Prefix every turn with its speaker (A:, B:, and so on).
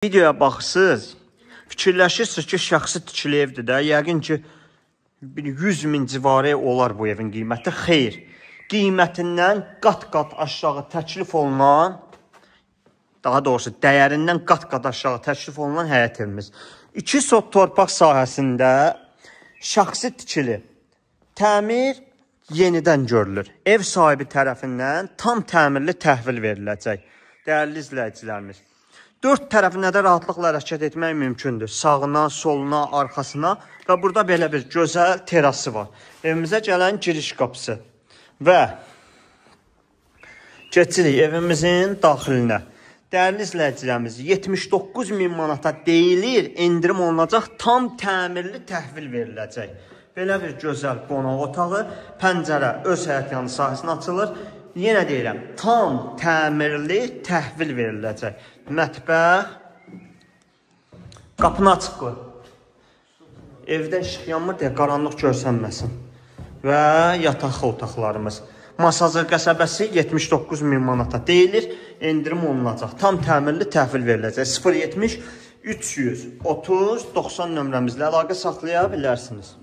A: Videoya baxırsınız, fikirləşirsiniz ki, şəxsi tikili evdir də, yəqin ki, 100 min civarı olar bu evin qiyməti. Xeyr, qiymətindən qat-qat aşağı təklif olunan, daha doğrusu dəyərindən qat-qat aşağı təklif olunan həyət evimiz. 2 sot torpaq sahəsində şəxsi tikili təmir yenidən görülür. Ev sahibi tərəfindən tam təmirli təhvil veriləcək. Dəyərli izləyicilərimiz. 4 tərəfinə də rahatlıqla hərəkət etmək mümkündür. Sağına, soluna, arxasına və burada belə bir gözəl terası var. Evimizə gələn giriş qapısı və keçirik evimizin daxilinə. Dəyərli izləyicilərimiz, 79 min manata deyilir, endirim olunacaq, tam təmirli təhvil veriləcək. Belə bir gözəl qonaq otağı, pəncərə öz həyət yanı sahəsinə açılır. Yenə deyirəm, tam təmirli təhvil veriləcək. Mətbəx, qapını açıq qoy. Evdə işıq yanmır deyə qaranlıq görsənməsin. Və yataq otaqlarımız. Masazır qəsəbəsi 79 min manata deyilir, endirim olunacaq. Tam təmirli təhvil veriləcək. 070 330 90 nömrəmizlə əlaqə saxlaya bilərsiniz.